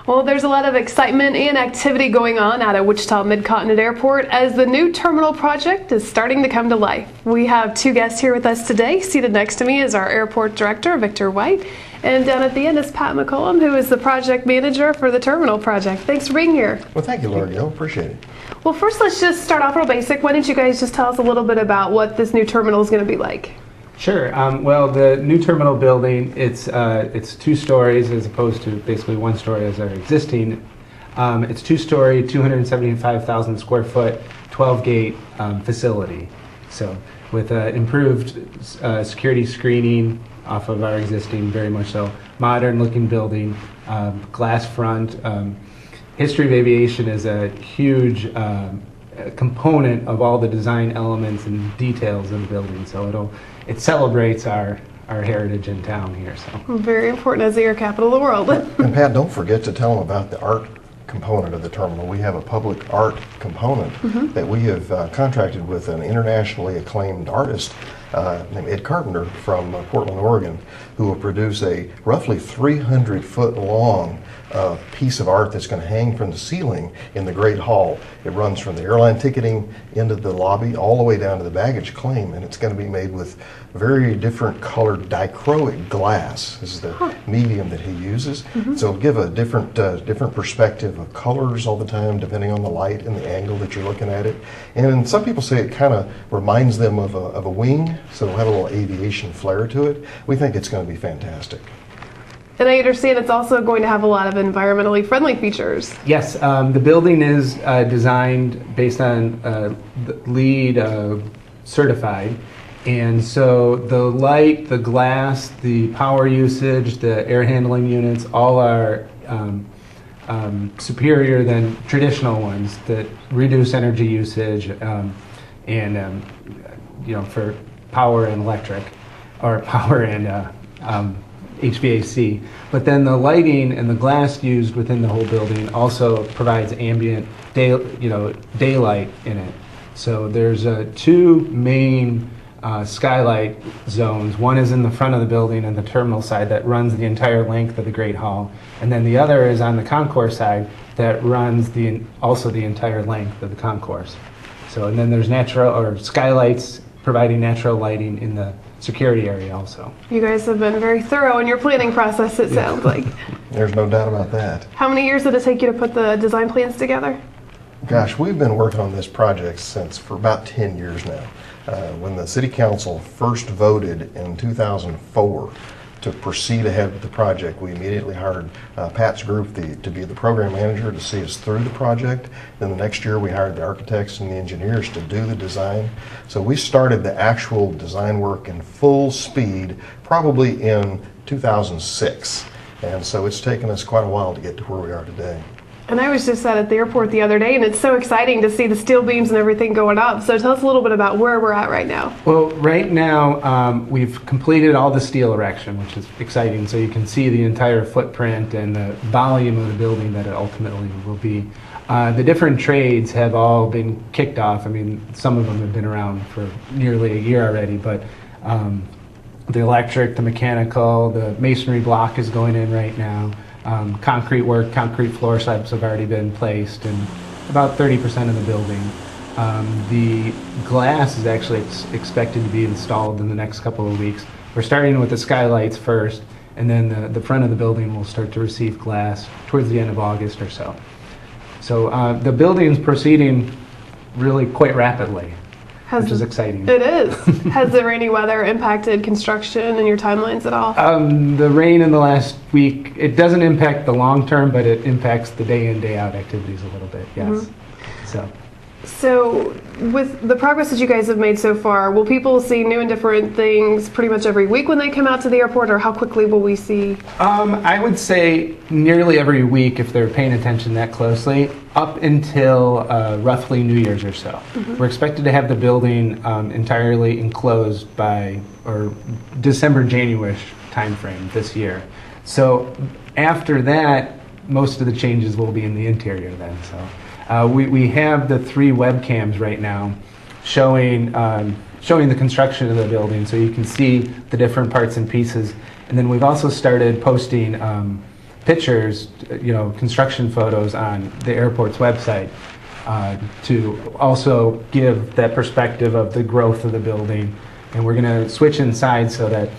Well, there's a lot of excitement and activity going on out at Wichita Mid-Continent Airport as the new terminal project is starting to come to life. We have two guests here with us today. Seated next to me is our airport director, Victor White, and down at the end is Pat McCollom, who is the project manager for the terminal project. Thanks for being here. Well, thank you, Laura. Appreciate it. Well, first let's just start off real basic. Why don't you guys just tell us a little bit about what this new terminal is going to be like? Sure. Well, the new terminal building, it's 2 stories as opposed to basically 1 story as our existing. It's 2-story, 275,000 square foot, 12-gate facility. So with improved security screening off of our existing, very much so, modern-looking building, glass front. History of aviation is a huge component of all the design elements and details of the building. So it celebrates our heritage in town here. So very important as the air capital of the world. And Pat, don't forget to tell them about the art component of the terminal. We have a public art component that we have contracted with an internationally acclaimed artist named Ed Carpenter from Portland, Oregon, who will produce a roughly 300-foot long piece of art that's going to hang from the ceiling in the Great Hall. It runs from the airline ticketing into the lobby all the way down to the baggage claim, and it's going to be made with very different colored dichroic glass. This is the medium that he uses. So it'll give a different perspective of colors all the time, depending on the light and the angle that you're looking at it. And some people say it kind of reminds them of a wing, so it'll have a little aviation flair to it. We think it's going to be fantastic. And I understand it's also going to have a lot of environmentally friendly features. yes, the building is designed based on LEED certified. And so the light, the glass, the power usage, the air handling units, all are superior than traditional ones that reduce energy usage and for power and electric, or power and HVAC. But then the lighting and the glass used within the whole building also provides ambient daylight in it. So there's 2 main skylight zones. One is in the front of the building and the terminal side that runs the entire length of the Great Hall, and then the other is on the concourse side that runs also the entire length of the concourse. So, and then there's skylights providing natural lighting in the security area also. You guys have been very thorough in your planning process, it sounds like. There's no doubt about that. How many years did it take you to put the design plans together? Gosh, we've been working on this project for about 10 years now. When the City Council first voted in 2004 to proceed ahead with the project, we immediately hired Pat's group to be the program manager to see us through the project. Then the next year we hired the architects and the engineers to do the design. So we started the actual design work in full speed probably in 2006. And so it's taken us quite a while to get to where we are today. And I was just at the airport the other day, and it's so exciting to see the steel beams and everything going up. So tell us a little bit about where we're at right now. Well, right now we've completed all the steel erection, which is exciting. So you can see the entire footprint and the volume of the building that it ultimately will be. The different trades have all been kicked off. I mean, some of them have been around for nearly a year already, but the electric, the mechanical, the masonry block is going in right now. Concrete work, concrete floor slabs have already been placed in about 30% of the building. The glass is actually expected to be installed in the next couple of weeks. We're starting with the skylights first, and then the front of the building will start to receive glass towards the end of August or so. So the building's proceeding really quite rapidly, which is exciting. It is. Has the rainy weather impacted construction and your timelines at all? The rain in the last week, it doesn't impact the long term, but it impacts the day in, day out activities a little bit, yes. So with the progress that you guys have made so far, will people see new and different things pretty much every week when they come out to the airport, or how quickly will we see? I would say nearly every week if they're paying attention that closely, up until roughly New Year's or so. We're expected to have the building entirely enclosed by December, January timeframe this year. So after that, most of the changes will be in the interior then. So. We have the 3 webcams right now showing the construction of the building, so you can see the different parts and pieces. And then we've also started posting pictures, construction photos on the airport's website to also give that perspective of the growth of the building. And we're going to switch inside so that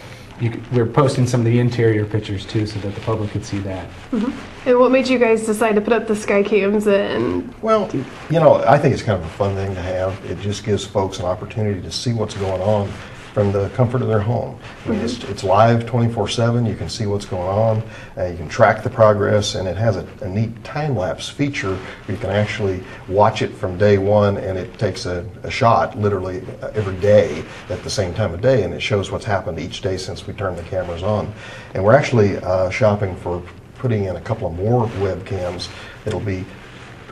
we're posting some of the interior pictures too, so that the public could see that. Mm-hmm. And what made you guys decide to put up the sky cams in? Well, I think it's kind of a fun thing to have. It just gives folks an opportunity to see what's going on from the comfort of their home. I mean, it's live 24/7. You can see what's going on. You can track the progress, and it has a neat time-lapse feature where you can actually watch it from day one, and it takes a shot literally every day at the same time of day, and it shows what's happened each day since we turned the cameras on. And we're actually shopping for putting in a couple of more webcams that'll be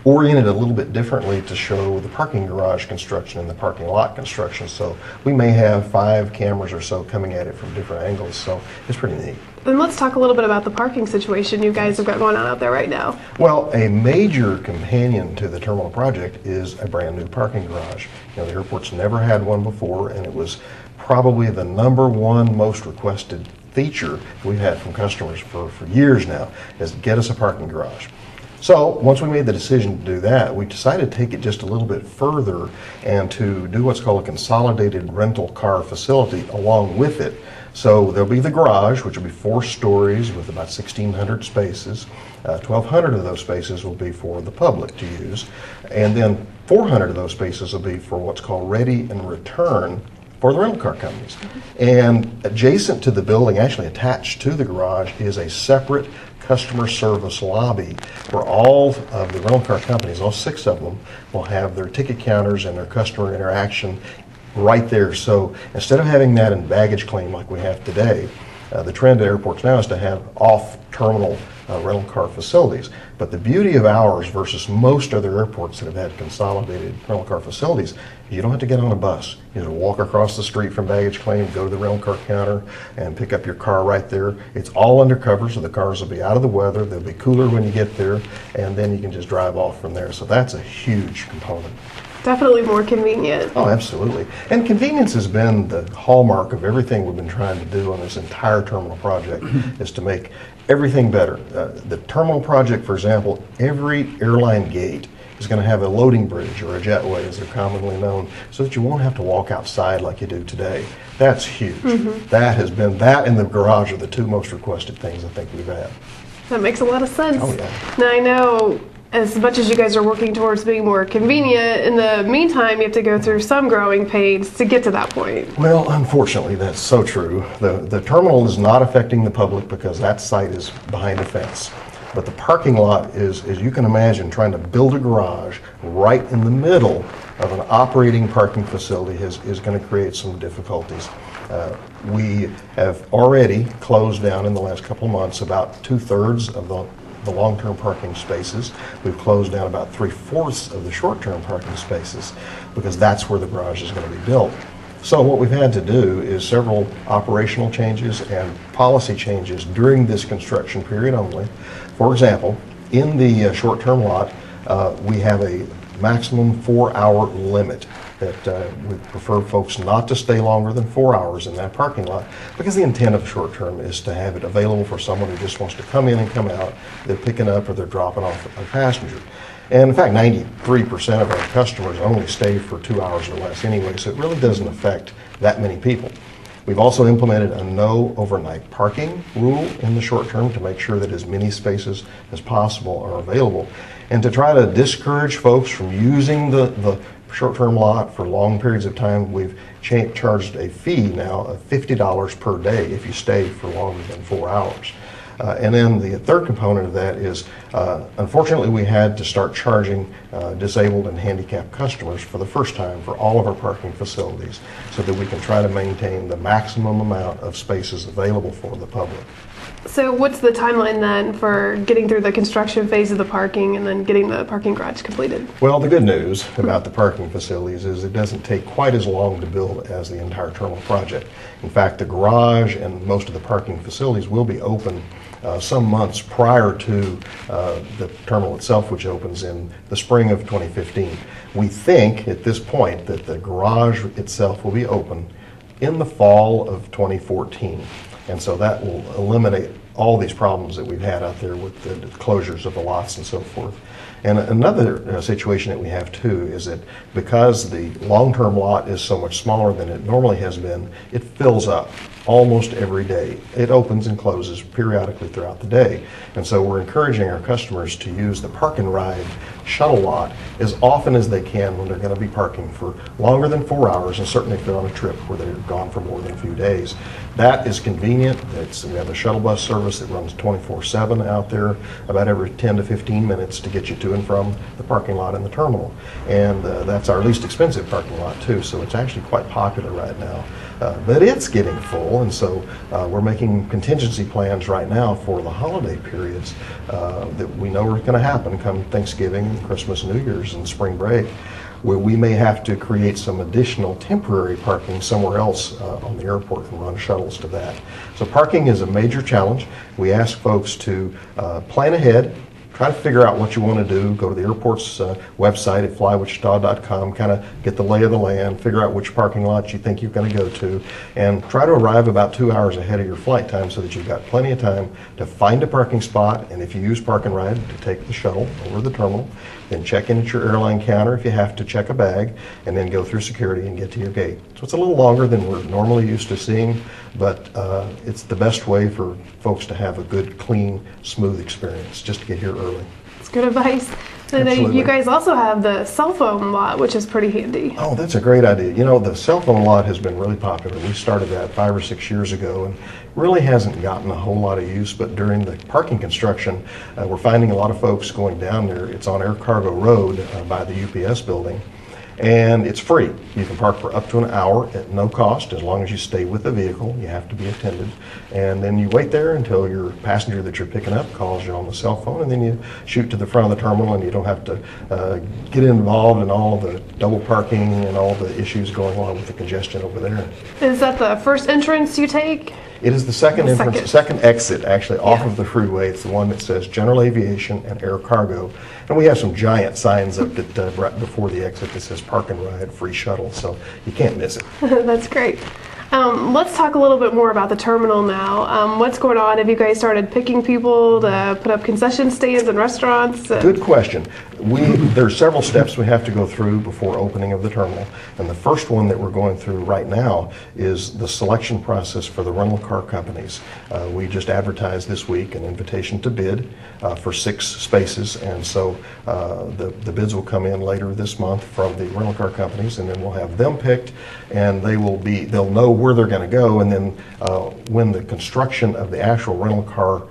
oriented a little bit differently to show the parking garage construction and the parking lot construction. So we may have 5 cameras or so coming at it from different angles, so it's pretty neat. Then let's talk a little bit about the parking situation you guys have got going on out there right now. Well, a major companion to the terminal project is a brand new parking garage. The airport's never had one before, and it was probably the #1 most requested feature we've had from customers for years now, is get us a parking garage. So once we made the decision to do that, we decided to take it just a little bit further and to do what's called a consolidated rental car facility along with it. So there'll be the garage, which will be 4 stories with about 1,600 spaces. 1,200 of those spaces will be for the public to use. And then 400 of those spaces will be for what's called ready and return for the rental car companies. And adjacent to the building, actually attached to the garage, is a separate customer service lobby where all of the rental car companies, all 6 of them, will have their ticket counters and their customer interaction right there. So instead of having that in baggage claim like we have today, the trend at airports now is to have off-terminal rental car facilities. But the beauty of ours versus most other airports that have had consolidated rental car facilities, you don't have to get on a bus. You just walk across the street from baggage claim, go to the rental car counter, and pick up your car right there. It's all undercover, so the cars will be out of the weather. They'll be cooler when you get there, and then you can just drive off from there. So that's a huge component. Definitely more convenient. Oh, absolutely. And convenience has been the hallmark of everything we've been trying to do on this entire terminal project, is to make everything better. The terminal project, for example, every airline gate is going to have a loading bridge, or a jetway as they're commonly known, so that you won't have to walk outside like you do today. That's huge. That and the garage are the 2 most requested things I think we've had. That makes a lot of sense. Oh, yeah. Now I know, as much as you guys are working towards being more convenient, in the meantime, you have to go through some growing pains to get to that point. Well, unfortunately, that's so true. The terminal is not affecting the public because that site is behind a fence. But the parking lot is, as you can imagine, trying to build a garage right in the middle of an operating parking facility is going to create some difficulties. We have already closed down in the last couple of months about 2/3 of the long-term parking spaces. We've closed down about 3/4 of the short-term parking spaces because that's where the garage is going to be built. So what we've had to do is several operational changes and policy changes during this construction period only. For example, in the short-term lot, we have a maximum 4-hour limit that we prefer folks not to stay longer than 4 hours in that parking lot, because the intent of short term is to have it available for someone who just wants to come in and come out. They're picking up or they're dropping off a passenger. And in fact, 93% of our customers only stay for 2 hours or less anyway, so it really doesn't affect that many people. We've also implemented a no overnight parking rule in the short term to make sure that as many spaces as possible are available, and to try to discourage folks from using the short-term lot for long periods of time. We've charged a fee now of $50 per day if you stay for longer than 4 hours. And then the third component of that is, unfortunately, we had to start charging disabled and handicapped customers for the first time for all of our parking facilities, so that we can try to maintain the maximum amount of spaces available for the public. So what's the timeline then for getting through the construction phase of the parking and then getting the parking garage completed? Well, the good news about the parking facilities is it doesn't take quite as long to build as the entire terminal project. In fact, the garage and most of the parking facilities will be open some months prior to the terminal itself, which opens in the spring of 2015. We think at this point that the garage itself will be open in the fall of 2014. And so that will eliminate all these problems that we've had out there with the closures of the lots and so forth. And another situation that we have too is that because the long-term lot is so much smaller than it normally has been, it fills up almost every day. It opens and closes periodically throughout the day. And so we're encouraging our customers to use the park and ride shuttle lot as often as they can when they're going to be parking for longer than 4 hours, and certainly if they're on a trip where they're gone for more than a few days. That is convenient. We have a shuttle bus service that runs 24/7 out there about every 10 to 15 minutes to get you to and from the parking lot and the terminal. And that's our least expensive parking lot too, so it's actually quite popular right now. But it's getting full, and so we're making contingency plans right now for the holiday periods that we know are going to happen come Thanksgiving, Christmas, New Year's, and spring break, where we may have to create some additional temporary parking somewhere else on the airport and run shuttles to that. So parking is a major challenge. We ask folks to plan ahead, try to figure out what you want to do, go to the airport's website at flywichita.com, kind of get the lay of the land, figure out which parking lot you think you're going to go to, and try to arrive about 2 hours ahead of your flight time so that you've got plenty of time to find a parking spot, and if you use Park and Ride, to take the shuttle over to the terminal, then check in at your airline counter if you have to check a bag, and then go through security and get to your gate. So it's a little longer than we're normally used to seeing, but it's the best way for folks to have a good, clean, smooth experience, just to get here early. It's good advice. And Absolutely. you guys also have the cell phone lot, which is pretty handy. Oh, that's a great idea. You know, the cell phone lot has been really popular. We started that 5 or 6 years ago and really hasn't gotten a whole lot of use, but during the parking construction, we're finding a lot of folks going down there. It's on Air Cargo Road by the UPS building, and it's free. You can park for up to an hour at no cost as long as you stay with the vehicle. You have to be attended, and then you wait there until your passenger that you're picking up calls you on the cell phone, and then you shoot to the front of the terminal, and you don't have to get involved in all the double parking and all the issues going on with the congestion over there. Is that the first entrance you take? It is the second entrance, Second. second exit actually off Yeah. of the freeway. It's the one that says General Aviation and Air Cargo. And we have some giant signs up that right before the exit that says Park and Ride, free shuttle, so you can't miss it. That's great. Let's talk a little bit more about the terminal now. What's going on? Have you guys started picking people to put up concession stands and restaurants? Good question. There's several steps we have to go through before opening of the terminal. And the first one that we're going through right now is the selection process for the rental car companies. We just advertised this week an invitation to bid for 6 spaces. And so the bids will come in later this month from the rental car companies, and then we'll have them picked, and they'll know where they're going to go. And then when the construction of the actual rental car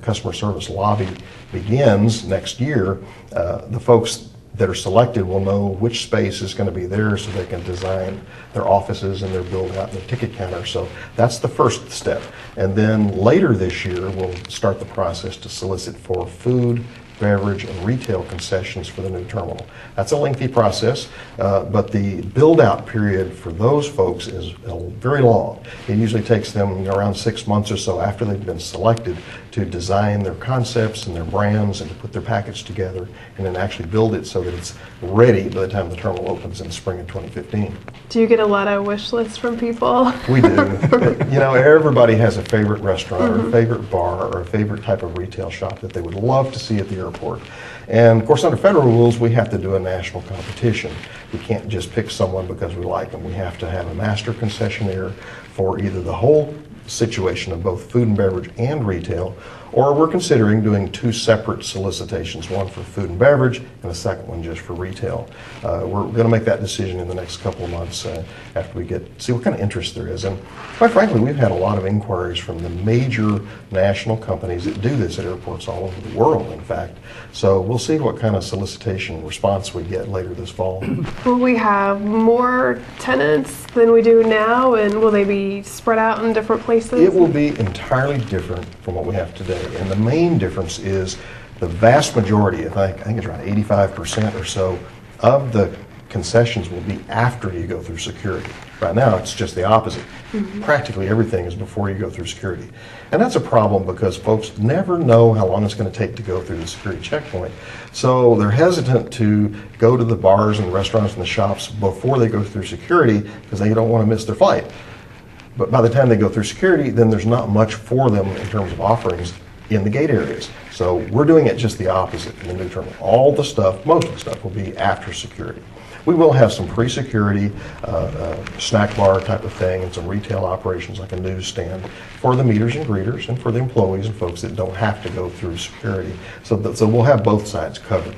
customer service lobby begins next year, the folks that are selected will know which space is going to be there so they can design their offices and their build out and their ticket counter. So that's the first step. And then later this year, we'll start the process to solicit for food, beverage, and retail concessions for the new terminal. That's a lengthy process, but the build-out period for those folks is very long. It usually takes them around 6 months or so after they've been selected to design their concepts and their brands and to put their package together and then actually build it so that it's ready by the time the terminal opens in the spring of 2015. Do you get a lot of wish lists from people? We do. You know, everybody has a favorite restaurant or a favorite bar or a favorite type of retail shop that they would love to see at the airport. And of course, under federal rules, we have to do a national competition. We can't just pick someone because we like them. We have to have a master concessionaire for either the whole situation of both food and beverage and retail, or we're considering doing 2 separate solicitations, one for food and beverage and a second one just for retail. We're going to make that decision in the next couple of months after we see what kind of interest there is. And quite frankly, we've had a lot of inquiries from the major national companies that do this at airports all over the world, in fact. So we'll see what kind of solicitation response we get later this fall. Will we have more tenants than we do now, and will they be spread out in different places? It will be entirely different from what we have today. And the main difference is the vast majority, I think it's around 85% or so, of the concessions will be after you go through security. Right now, it's just the opposite. Practically everything is before you go through security. And that's a problem because folks never know how long it's going to take to go through the security checkpoint. So they're hesitant to go to the bars and the restaurants and the shops before they go through security because they don't want to miss their flight. But by the time they go through security, then there's not much for them in terms of offerings in the gate areas. So we're doing it just the opposite in the new terminal. All the stuff, most of the stuff will be after security. We will have some pre-security, snack bar type of thing, and some retail operations like a newsstand for the meters and greeters and for the employees and folks that don't have to go through security. So we'll have both sides covered.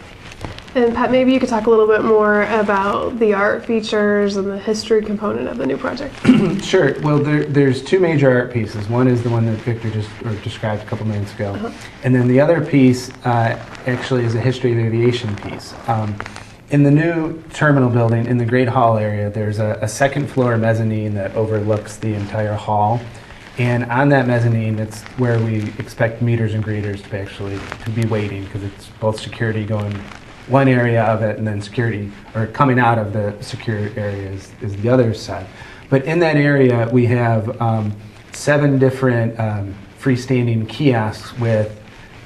And Pat, maybe you could talk a little bit more about the art features and the history component of the new project. Sure. Well, there's two major art pieces. One is the one that Victor just described a couple minutes ago. And then the other piece actually is a history of aviation piece. In the new terminal building, in the Great Hall area, there's a second floor mezzanine that overlooks the entire hall. And on that mezzanine, it's where we expect meters and greeters to be waiting, because it's both security going one area of it, and then security, or coming out of the secure area is the other side. But in that area, we have 7 different freestanding kiosks with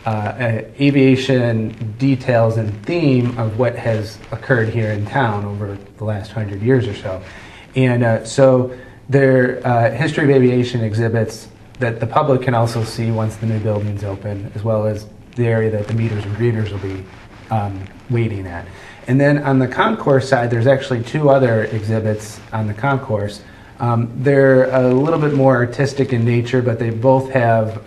aviation details and theme of what has occurred here in town over the last 100 years or so. And so they're history of aviation exhibits that the public can also see once the new building's open, as well as the area that the meters and greeters will be waiting at. And then on the concourse side, there's actually 2 other exhibits on the concourse. They're a little bit more artistic in nature, but they both have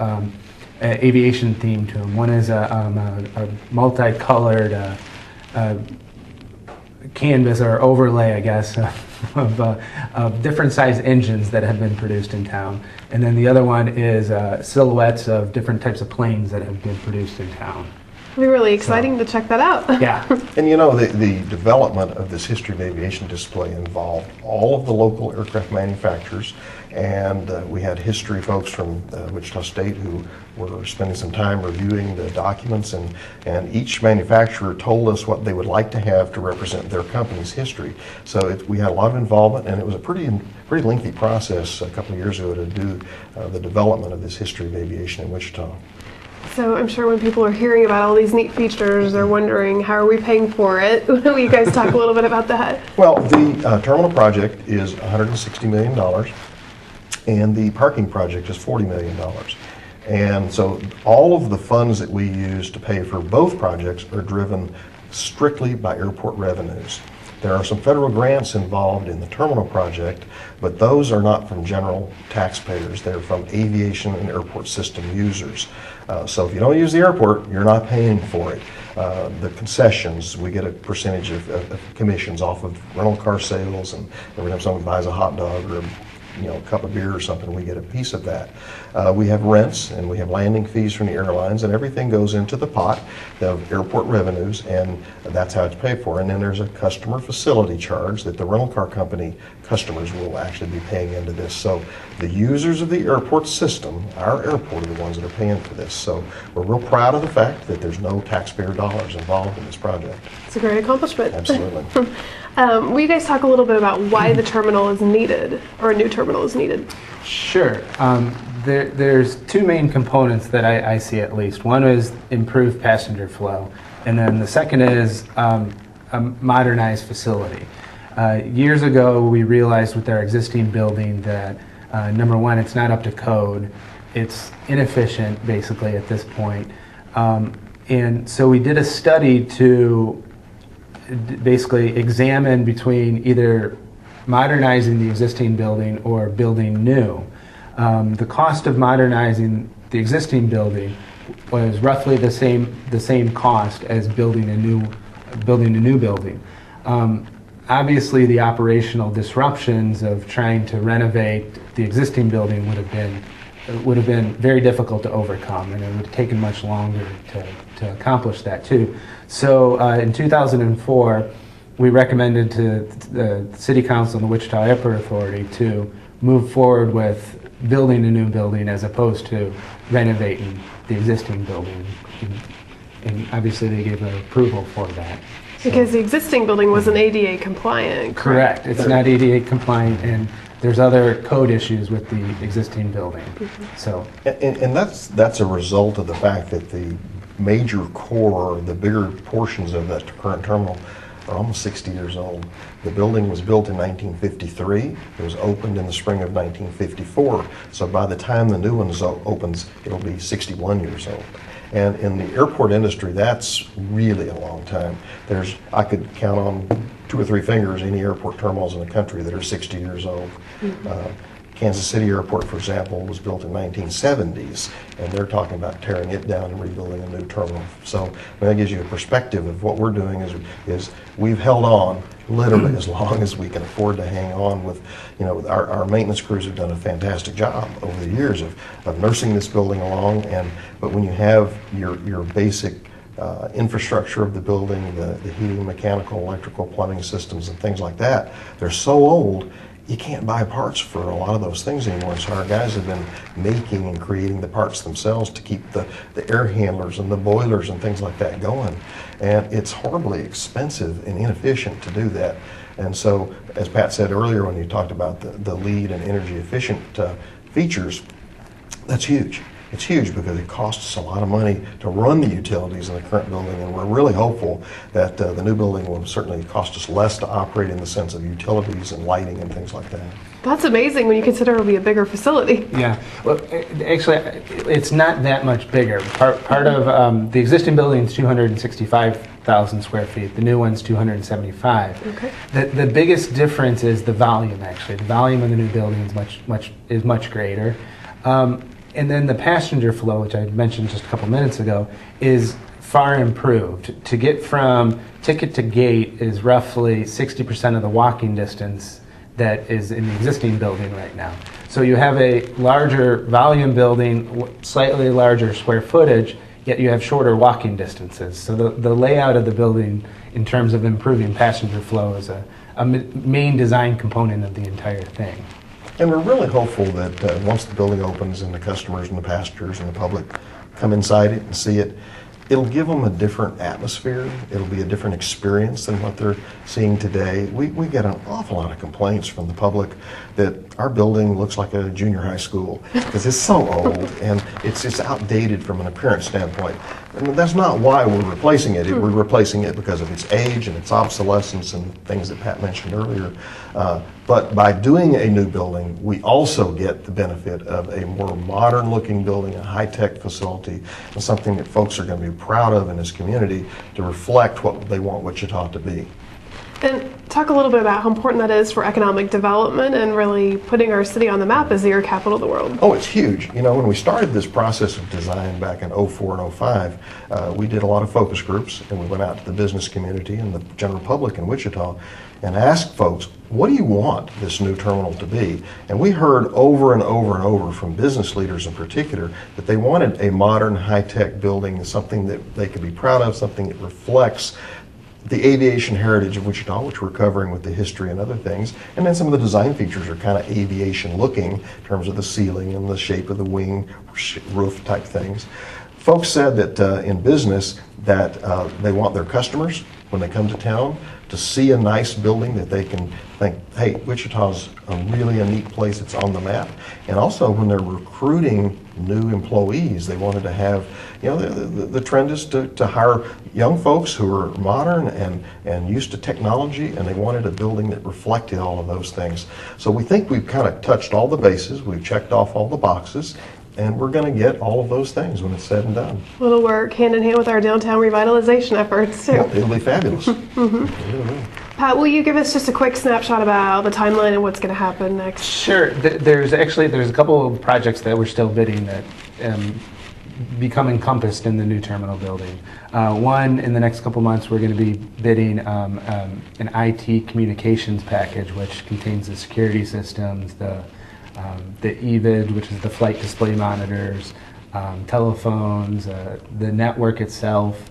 aviation theme to them. One is a multicolored canvas or overlay, I guess, of different size engines that have been produced in town. And then the other one is silhouettes of different types of planes that have been produced in town. It'll be really exciting to check that out. Yeah. And you know, the development of this history of aviation display involved all of the local aircraft manufacturers, and we had history folks from Wichita State who were spending some time reviewing the documents, and each manufacturer told us what they would like to have to represent their company's history. So we had a lot of involvement, and it was a pretty lengthy process a couple of years ago to do the development of this history of aviation in Wichita. So I'm sure when people are hearing about all these neat features, they're wondering, how are we paying for it? Will you guys talk a little bit about that? Well, the terminal project is $160 million, and the parking project is $40 million. And so all of the funds that we use to pay for both projects are driven strictly by airport revenues. There are some federal grants involved in the terminal project, but those are not from general taxpayers. They're from aviation and airport system users. So if you don't use the airport, you're not paying for it. The concessions, we get a percentage of commissions off of rental car sales, and every time someone buys a hot dog or a cup of beer or something, we get a piece of that. We have rents, and we have landing fees from the airlines, and everything goes into the pot of airport revenues, and that's how it's paid for. And then there's a customer facility charge that the rental car company customers will actually be paying into this. So the users of the airport system, our airport, are the ones that are paying for this. So we're real proud of the fact that there's no taxpayer dollars involved in this project. It's a great accomplishment. Absolutely. Will you guys talk a little bit about why the terminal is needed, or a new terminal is needed? Sure. There's 2 main components that I see, at least. One is improved passenger flow, and then the second is a modernized facility. Years ago, we realized with our existing building that, number one, it's not up to code. It's inefficient, basically, at this point. And so we did a study to basically examine between either modernizing the existing building or building new. The cost of modernizing the existing building was roughly the same cost as building a new building. Obviously, the operational disruptions of trying to renovate the existing building would have been very difficult to overcome, and it would have taken much longer to accomplish that too. So in 2004, we recommended to the City Council and the Wichita Airport Authority to move forward with building a new building as opposed to renovating the existing building. And obviously they gave approval for that. Because the existing building wasn't ADA compliant, correct? It's not ADA compliant, and there's other code issues with the existing building. So, and that's a result of the fact that the major core, the bigger portions of that current terminal are almost 60 years old. The building was built in 1953. It was opened in the spring of 1954. So by the time the new one opens, it'll be 61 years old. And in the airport industry, that's really a long time. I could count on 2 or 3 fingers any airport terminals in the country that are 60 years old. Kansas City Airport, for example, was built in 1970s, and they're talking about tearing it down and rebuilding a new terminal. So that gives you a perspective of what we're doing is we've held on literally as long as we can afford to hang on with, our maintenance crews have done a fantastic job over the years of nursing this building along. But when you have your basic infrastructure of the building, the heating, mechanical, electrical, plumbing systems, and things like that, they're so old, you can't buy parts for a lot of those things anymore. So our guys have been making and creating the parts themselves to keep the air handlers and the boilers and things like that going. And it's horribly expensive and inefficient to do that. And so, as Pat said earlier when you talked about the LEED and energy efficient features, that's huge. It's huge because it costs a lot of money to run the utilities in the current building, and we're really hopeful that the new building will certainly cost us less to operate in the sense of utilities and lighting and things like that. That's amazing when you consider it'll be a bigger facility. Yeah, well, actually, it's not that much bigger. Part of the existing building is 265,000 square feet. The new one's 275. Okay. The biggest difference is the volume. Actually, the volume of the new building is much greater. And then the passenger flow, which I mentioned just a couple minutes ago, is far improved. To get from ticket to gate is roughly 60% of the walking distance that is in the existing building right now. So you have a larger volume building, slightly larger square footage, yet you have shorter walking distances. So the layout of the building in terms of improving passenger flow is a main design component of the entire thing. And we're really hopeful that once the building opens and the customers and the passengers and the public come inside it and see it, it'll give them a different atmosphere. It'll be a different experience than what they're seeing today. We get an awful lot of complaints from the public that our building looks like a junior high school because it's so old and it's outdated from an appearance standpoint. And that's not why we're replacing it. We're replacing it because of its age and its obsolescence and things that Pat mentioned earlier. But by doing a new building, we also get the benefit of a more modern-looking building, a high-tech facility, and something that folks are going to be proud of in this community to reflect what they want Wichita to be. And talk a little bit about how important that is for economic development and really putting our city on the map as the air capital of the world. Oh, it's huge. When we started this process of design back in 04 and 05, we did a lot of focus groups, and we went out to the business community and the general public in Wichita and asked folks, what do you want this new terminal to be? And we heard over and over and over from business leaders in particular that they wanted a modern, high-tech building, something that they could be proud of, something that reflects the aviation heritage of Wichita, which we're covering with the history and other things. And then some of the design features are kind of aviation looking in terms of the ceiling and the shape of the wing, roof type things. Folks said that in business that they want their customers, when they come to town, to see a nice building that they can think, hey, Wichita's really a neat place, it's on the map. And also when they're recruiting new employees, they wanted to have, the trend is to hire young folks who are modern and used to technology, and they wanted a building that reflected all of those things. So we think we've kind of touched all the bases, we've checked off all the boxes, and we're going to get all of those things when it's said and done. It'll work hand in hand with our downtown revitalization efforts too. Well, it'll be fabulous. Pat, will you give us just a quick snapshot about the timeline and what's going to happen next? Sure. There's a couple of projects that we're still bidding that become encompassed in the new terminal building. One, in the next couple months, we're going to be bidding an IT communications package, which contains the security systems, the EVID, which is the flight display monitors, telephones, the network itself.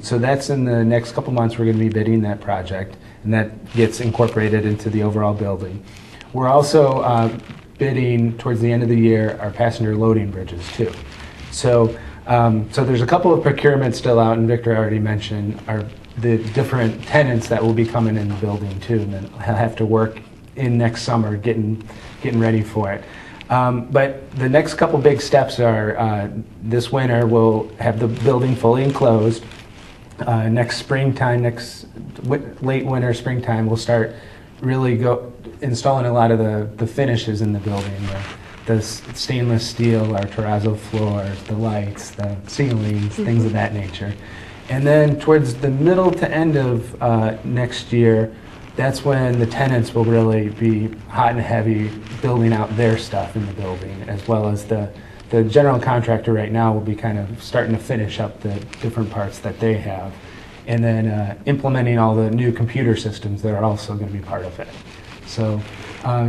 So that's in the next couple months. We're going to be bidding that project, and that gets incorporated into the overall building. We're also bidding towards the end of the year our passenger loading bridges too. So there's a couple of procurements still out, and Victor already mentioned the different tenants that will be coming in the building too, and then he'll have to work in next summer getting ready for it. But the next couple big steps are this winter we'll have the building fully enclosed. next springtime, late winter, springtime, we'll start really installing a lot of the finishes in the building. The stainless steel, our terrazzo floors, the lights, the ceilings, things of that nature. And then towards the middle to end of next year, that's when the tenants will really be hot and heavy building out their stuff in the building, as well as the general contractor right now will be kind of starting to finish up the different parts that they have, and then implementing all the new computer systems that are also going to be part of it. So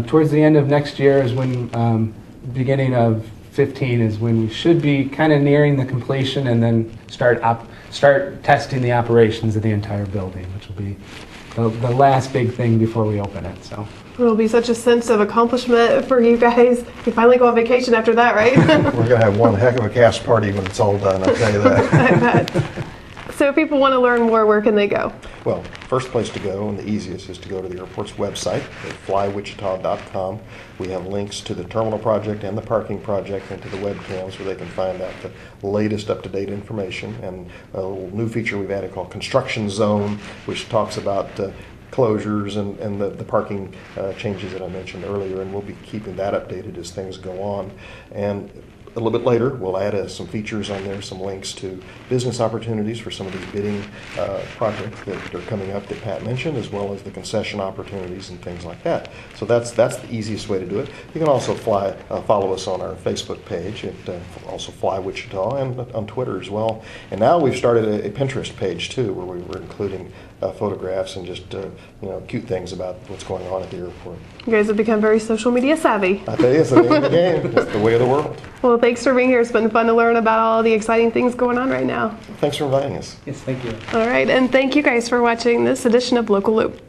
towards the end of next year is when, beginning of 15 is when we should be kind of nearing the completion, and then start testing the operations of the entire building, which will be the last big thing before we open it. So It'll be such a sense of accomplishment for you guys. You finally go on vacation after that, right? We're going to have one heck of a cast party when it's all done, I'll tell you that. I bet. So if people want to learn more, where can they go? Well, first place to go, and the easiest, is to go to the airport's website at flywichita.com. We have links to the terminal project and the parking project and to the webcams where they can find out the latest up-to-date information. And a little new feature we've added called Construction Zone, which talks about closures and the parking changes that I mentioned earlier, and we'll be keeping that updated as things go on. And a little bit later, we'll add some features on there, some links to business opportunities for some of these bidding projects that are coming up that Pat mentioned, as well as the concession opportunities and things like that. So that's the easiest way to do it. You can also follow us on our Facebook page at also Fly Wichita, and on Twitter as well. And now we've started a Pinterest page too, where we're including photographs and just cute things about what's going on at the airport. You guys have become very social media savvy. I tell you, it's the name of the game. It's the way of the world. Well, thanks for being here. It's been fun to learn about all the exciting things going on right now. Thanks for inviting us. yes, thank you. All right, and thank you guys for watching this edition of Local Loop.